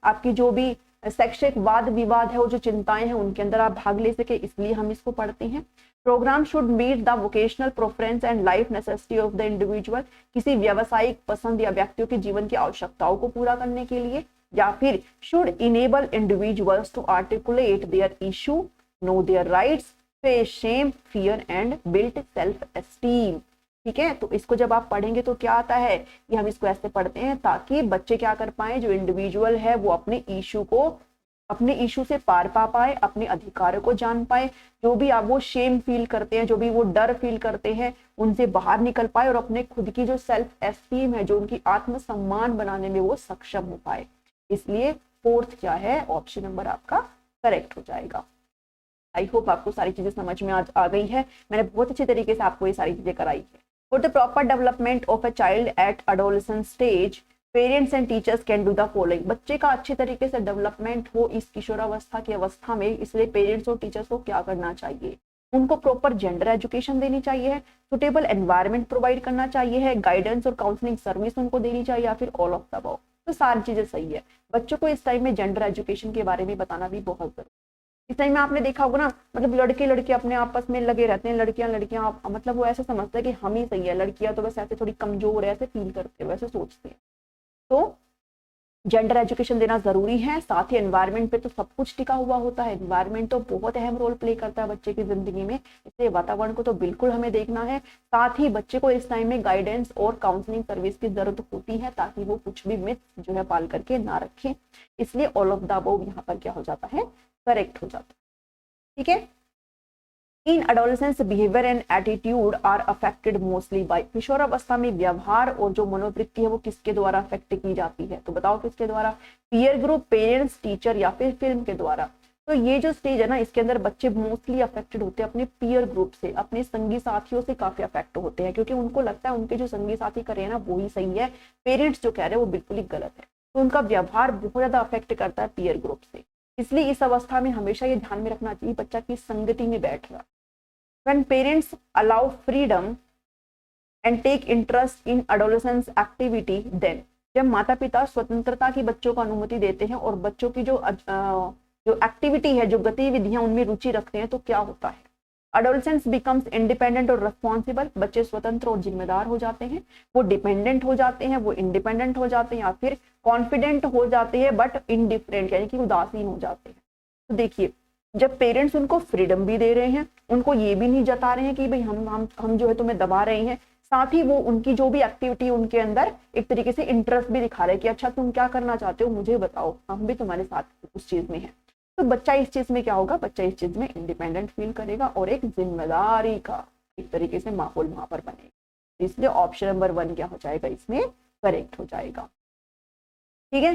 आपकी जो भी शैक्षिक वाद विवाद है, वो जो चिंताएं हैं उनके अंदर आप भाग ले सके, इसलिए हम इसको पढ़ते हैं। Program should meet the vocational preference and life necessity of the individual. किसी व्यावसायिक पसंद या व्यक्तियों के जीवन की आवश्यकताओं को पूरा करने के लिए। या फिर should enable individuals to articulate their issue, know their rights, face shame, fear and build self esteem. ठीक है, तो इसको जब आप पढ़ेंगे तो क्या आता है कि हम इसको ऐसे पढ़ते हैं ताकि बच्चे क्या कर पाए, जो इंडिविजुअल है वो अपने इशू से पार पा पाए, अपने अधिकारों को जान पाए, जो भी आप वो शेम फील करते हैं, जो भी वो डर फील करते हैं, उनसे बाहर निकल पाए और अपने खुद की जो सेल्फ एस्टीम है, जो उनकी आत्मसम्मान बनाने में वो सक्षम हो पाए। इसलिए फोर्थ क्या है, ऑप्शन नंबर आपका करेक्ट हो जाएगा। आई होप आपको सारी चीजें समझ में आ गई है। मैंने बहुत अच्छे तरीके से आपको ये सारी चीजें कराई है। For the proper development of a child at adolescent stage, parents and teachers can do the following. बच्चे का अच्छे तरीके से डेवलपमेंट हो इस किशोरावस्था की अवस्था में, इसलिए पेरेंट्स और टीचर्स को क्या करना चाहिए, उनको प्रॉपर जेंडर एजुकेशन देनी चाहिए, सुटेबल एनवायरनमेंट प्रोवाइड करना चाहिए है, गाइडेंस और काउंसलिंग सर्विस उनको देनी चाहिए, या फिर ऑल ऑफ द अबव। तो सारी चीजें सही है। बच्चों को इस टाइम में जेंडर एजुकेशन के बारे में बताना भी बहुत जरूरी है। इस टाइम में आपने देखा होगा ना, मतलब लड़के लड़के अपने आपस में लगे रहते हैं, लड़कियां मतलब वो ऐसे समझते हैं कि हम ही सही है, लड़कियां तो बस ऐसे थोड़ी कमजोर है, ऐसे फील करते हैं, वैसे सोचते हैं। तो जेंडर एजुकेशन देना जरूरी है। साथ ही एनवायरनमेंट पे तो सब कुछ टिका हुआ होता है, एनवायरनमेंट तो बहुत अहम रोल प्ले करता है बच्चे की जिंदगी में, इसलिए वातावरण को तो बिल्कुल हमें देखना है। साथ ही बच्चे को इस टाइम में गाइडेंस और काउंसलिंग सर्विस की जरूरत होती है, ताकि वो कुछ भी मिथ जो है पाल करके ना रखे। इसलिए ऑल ऑफ द अबव यहाँ पर क्या हो जाता है, करेक्ट हो जाता है। ठीक है, in adolescence behaviour and attitude are affected mostly by. किशोरावस्था में व्यवहार और जो मनोवृत्ति है वो किसके द्वारा अफेक्ट की जाती है, तो बताओ किसके द्वारा, पीयर ग्रुप, पेरेंट्स, टीचर या फिर फिल्म के द्वारा। तो ये जो स्टेज है ना, इसके अंदर बच्चे मोस्टली अफेक्टेड होते हैं अपने पीयर ग्रुप से, अपने संगी साथियों से काफी अफेक्ट होते हैं, क्योंकि उनको लगता है उनके जो संगी साथी कर रहे हैं ना वो ही सही है, पेरेंट्स जो कह रहे हैं वो बिल्कुल ही गलत है। तो उनका व्यवहार बहुत ज्यादा अफेक्ट करता है पीयर ग्रुप से। इसलिए इस अवस्था में हमेशा ये ध्यान में रखना चाहिए बच्चा की संगति में बैठ रहा है। When parents allow freedom and take interest in adolescence activity, then जब माता पिता स्वतंत्रता की बच्चों को अनुमति देते हैं और बच्चों की जो एक्टिविटी है, जो गतिविधियां उनमें रुचि रखते हैं, तो क्या होता है, adolescence becomes independent और responsible। बच्चे स्वतंत्र और जिम्मेदार हो जाते हैं, वो डिपेंडेंट हो जाते हैं, वो इंडिपेंडेंट हो जाते हैं, या फिर कॉन्फिडेंट हो जाते हैं बट इनडिफरेंट यानी कि उदासीन हो जाते हैं। तो देखिए, जब पेरेंट्स उनको फ्रीडम भी दे रहे हैं, उनको ये भी नहीं जता रहे हैं कि भाई हम जो है तुम्हें दबा रहे हैं, साथ ही वो उनकी जो भी एक्टिविटी उनके अंदर एक तरीके से इंटरेस्ट भी दिखा रहे हैं कि अच्छा तुम क्या करना चाहते हो मुझे बताओ, हम भी तुम्हारे साथ उस चीज में है। तो बच्चा इस चीज में क्या होगा, बच्चा इस चीज में इंडिपेंडेंट फील करेगा और एक जिम्मेदारी का एक तरीके से माहौल वहां पर बनेगा। इसलिए ऑप्शन नंबर 1 क्या हो जाएगा, इसमें करेक्ट हो जाएगा। ठीक है,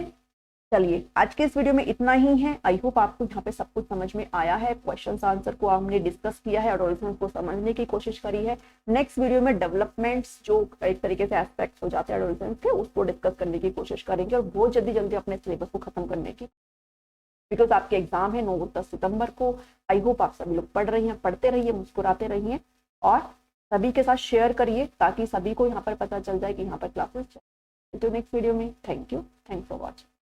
चलिए आज के इस वीडियो में इतना ही है। आई होप आपको यहाँ पे सब कुछ समझ में आया है। क्वेश्चंस आंसर को हमने डिस्कस किया है, एडोलेसेंस को समझने की कोशिश करी है। नेक्स्ट वीडियो में डेवलपमेंट्स जो एक तरीके से एस्पेक्ट्स हो जाते हैं एडोलेसेंस के, उसको डिस्कस करने की कोशिश करेंगे और बहुत जल्दी अपने सिलेबस को खत्म करने की, बिकॉज आपके एग्जाम है 9-10 सितंबर को। आई होप आप सभी लोग पढ़ रही हैं, पढ़ते रहिए, मुस्कुराते रहिए और सभी के साथ शेयर करिए ताकि सभी को यहाँ पर पता चल जाए कि यहाँ पर क्लासेस चल। नेक्स्ट वीडियो में thank you, thanks for watching.